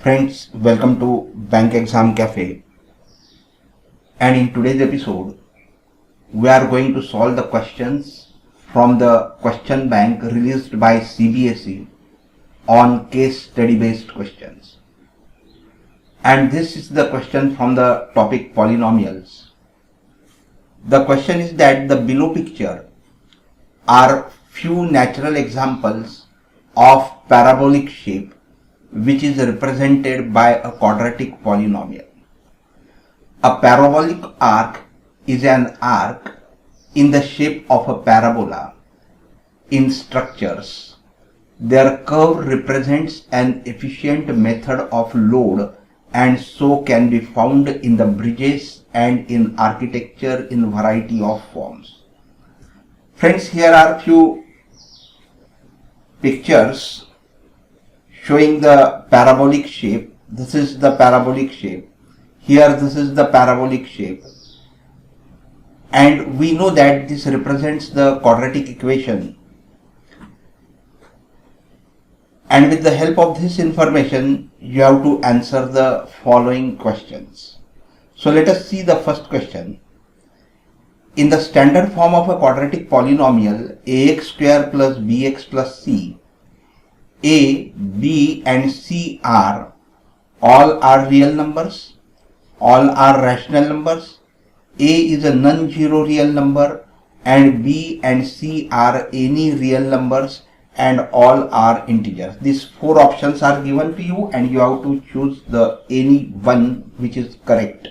Friends, welcome to Bank Exam Cafe, and in today's episode we are going to solve the questions from the question bank released by CBSE on case study based questions. And this is the question from the topic polynomials. The question is that the below picture are few natural examples of parabolic shape which is represented by a quadratic polynomial. A parabolic arc is an arc in the shape of a parabola. In structures, their curve represents an efficient method of load and so can be found in the bridges and in architecture in variety of forms. Friends, here are few pictures showing the parabolic shape. This is the parabolic shape. Here this is the parabolic shape. And we know that this represents the quadratic equation. And with the help of this information, you have to answer the following questions. So let us see the first question. In the standard form of a quadratic polynomial, ax square plus bx plus c, a, b and c all are real numbers, all are rational numbers, a is a non-zero real number and b and c are any real numbers and all are integers. These four options are given to you and you have to choose the any one which is correct.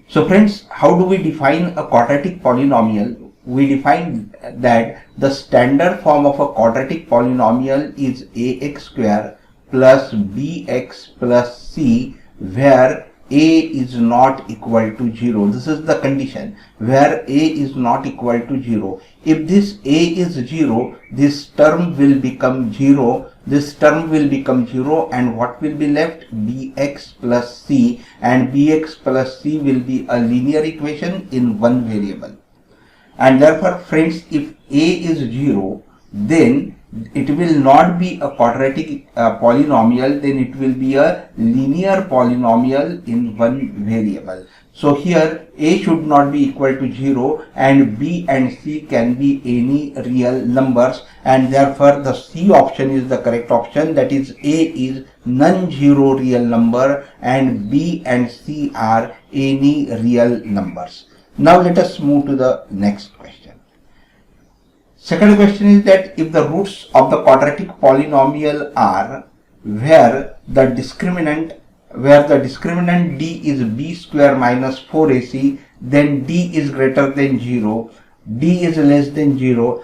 So friends, how do we define a quadratic polynomial? We define that the standard form of a quadratic polynomial is ax square plus bx plus c, where a is not equal to 0. This is the condition where a is not equal to 0. If this a is 0, this term will become 0. This term will become 0 and what will be left? Bx plus c, and bx plus c will be a linear equation in one variable. And therefore, friends, if a is 0, then it will not be a quadratic polynomial, then it will be a linear polynomial in one variable. So here a should not be equal to 0 and b and c can be any real numbers, and therefore the C option is the correct option, that is a is non-zero real number and b and c are any real numbers. Now let us move to the next question. Second question is that if the roots of the quadratic polynomial are where the discriminant d is b square minus 4ac, then d is greater than 0, d is less than 0,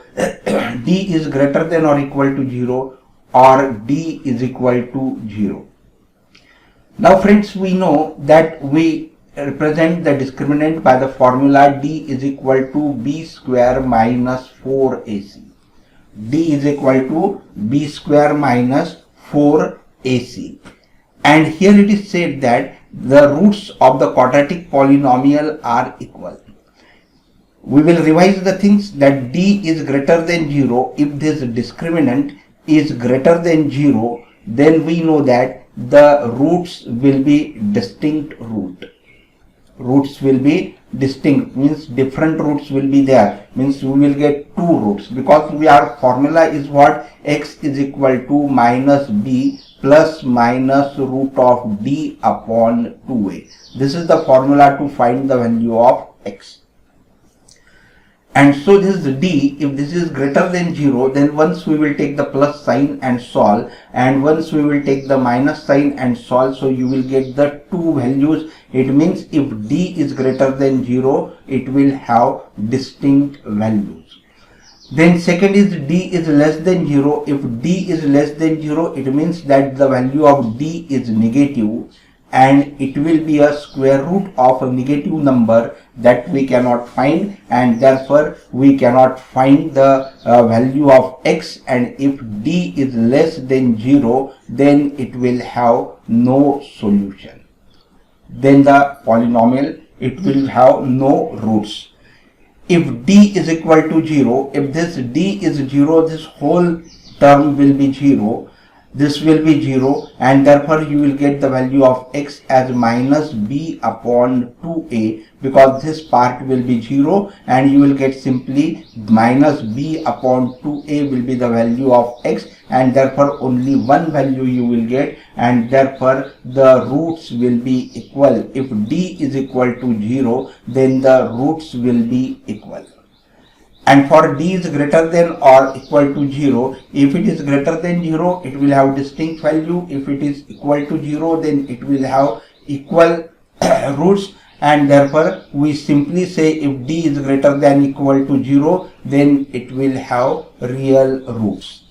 d is greater than or equal to 0, or d is equal to 0. Now friends, we know that we represent the discriminant by the formula d is equal to b square minus 4ac. d is equal to b square minus 4ac. And here it is said that the roots of the quadratic polynomial are equal. We will revise the things that d is greater than 0. If this discriminant is greater than 0, then we know that the roots will be distinct root. Roots will be distinct, means different roots will be there, means we will get two roots, because our formula is what? X is equal to minus b plus minus root of d upon 2a. This is the formula to find the value of x. And so this is d. If this is greater than 0, then once we will take the plus sign and solve, and once we will take the minus sign and solve, so you will get the two values. It means if d is greater than 0, it will have distinct values. Then second is d is less than 0. If d is less than 0, it means that the value of d is negative, and it will be a square root of a negative number that we cannot find, and therefore we cannot find the value of x. And if d is less than 0, then it will have no solution. Then the polynomial, it will have no roots. If d is equal to 0, if this d is 0, this whole term will be 0, this will be 0, and therefore you will get the value of x as minus b upon 2a, because this part will be 0, and you will get simply minus b upon 2a will be the value of x, and therefore only one value you will get, and therefore the roots will be equal. If d is equal to 0, then the roots will be equal. And for d is greater than or equal to 0, if it is greater than 0, it will have distinct value. If it is equal to 0, then it will have equal roots, and therefore we simply say if d is greater than equal to 0, then it will have real roots.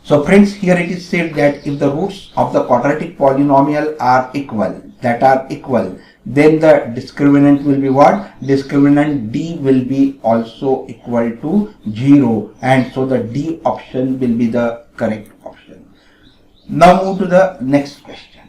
So friends, here it is said that if the roots of the quadratic polynomial are equal, then the discriminant will be what? Discriminant d will be also equal to 0, and so the d option will be the correct option. Now move to the next question.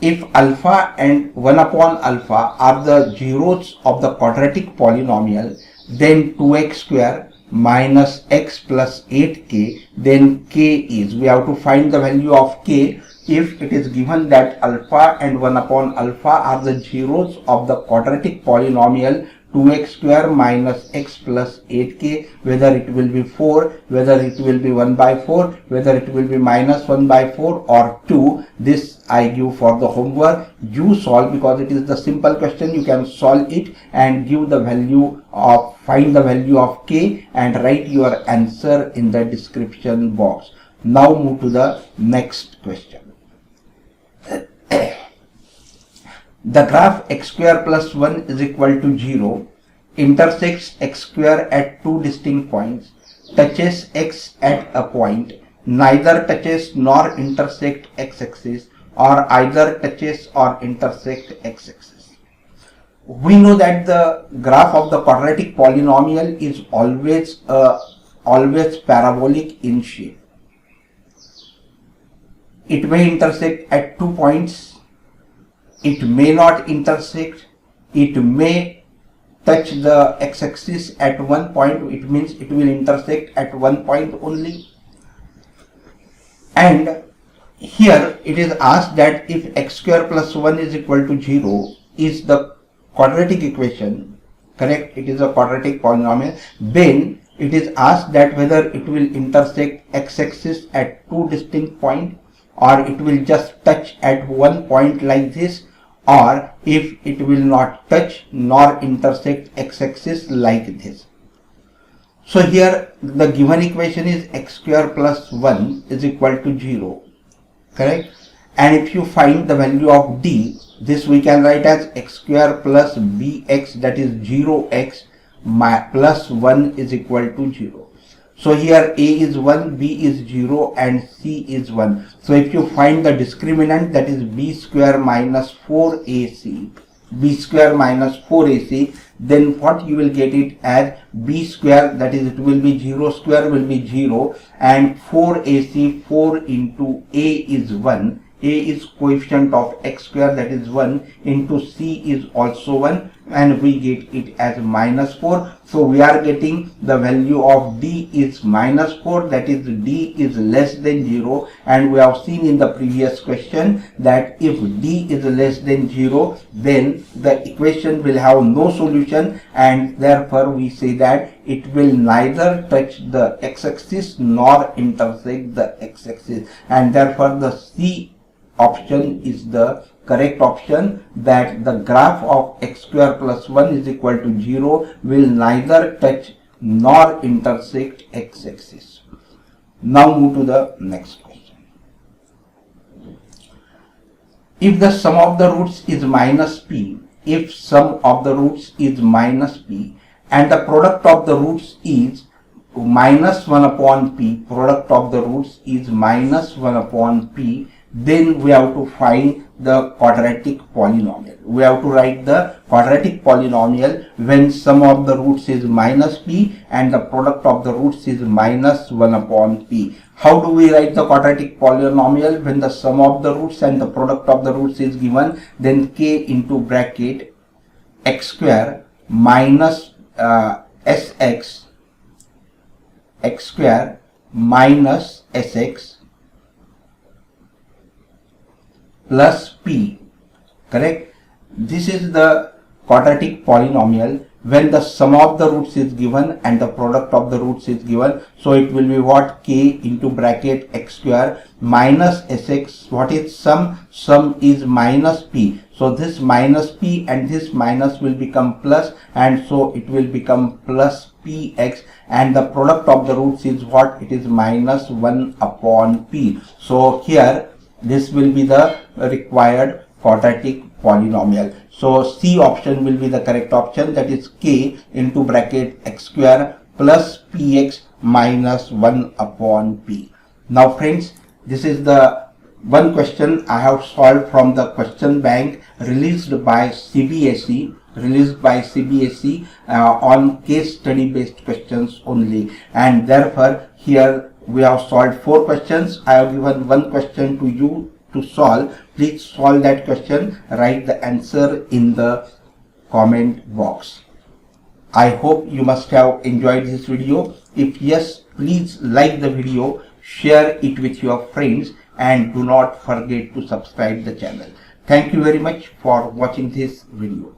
If alpha and 1 upon alpha are the zeros of the quadratic polynomial, then 2x square minus x plus 8k, then k is, we have to find the value of k. If it is given that alpha and 1 upon alpha are the zeros of the quadratic polynomial 2x square minus x plus 8k, whether it will be 4, whether it will be 1 by 4, whether it will be minus 1 by 4 or 2, this I give for the homework. You solve, because it is the simple question. You can solve it and give the value of, find the value of k and write your answer in the description box. Now move to the next question. The graph x square plus 1 is equal to 0 intersects x square at two distinct points, touches x at a point, neither touches nor intersect x-axis, or either touches or intersect x-axis. We know that the graph of the quadratic polynomial is always parabolic in shape. It may intersect at 2 points. It may not intersect. It may touch the x-axis at 1 point. It means it will intersect at 1 point only. And here it is asked that if x square plus 1 is equal to 0 is the quadratic equation, correct? It is a quadratic polynomial. Then it is asked that whether it will intersect x-axis at two distinct points, or it will just touch at 1 point like this, or if it will not touch nor intersect x-axis like this. So here the given equation is x square plus 1 is equal to 0, correct? And if you find the value of d, this we can write as x square plus bx, that is 0x plus 1 is equal to 0. So here a is 1, b is 0, and c is 1. So if you find the discriminant, that is b square minus 4ac, then what you will get it as b square, that is it will be 0 square will be 0, and 4ac, 4 into a is 1. A is coefficient of x square, that is 1, into c is also 1, and we get it as minus 4. So we are getting the value of d is minus 4, that is d is less than 0, and we have seen in the previous question that if d is less than 0, then the equation will have no solution, and therefore we say that it will neither touch the x-axis nor intersect the x-axis, and therefore the c option is the correct option, that the graph of x square plus 1 is equal to 0 will neither touch nor intersect x-axis. Now move to the next question. If the sum of the roots is minus p, and the product of the roots is minus 1 upon p, then we have to find the quadratic polynomial. We have to write the quadratic polynomial when sum of the roots is minus p and the product of the roots is minus 1 upon p. How do we write the quadratic polynomial when the sum of the roots and the product of the roots is given? Then k into bracket x square minus sx, x square minus sx plus p. Correct? This is the quadratic polynomial when the sum of the roots is given and the product of the roots is given. So it will be what? K into bracket x square minus sx. What is sum? Sum is minus p. So this minus p and this minus will become plus, and so it will become plus px, and the product of the roots is what? It is minus 1 upon p. So here this will be the required quadratic polynomial. So C option will be the correct option, that is k into bracket x square plus px minus 1 upon p. Now friends, this is the one question I have solved from the question bank released by CBSE on case study based questions only, and therefore here we have solved 4 questions. I have given one question to you to solve. Please solve that question, write the answer in the comment box. I hope you must have enjoyed this video. If yes, please like the video, share it with your friends, and do not forget to subscribe the channel. Thank you very much for watching this video.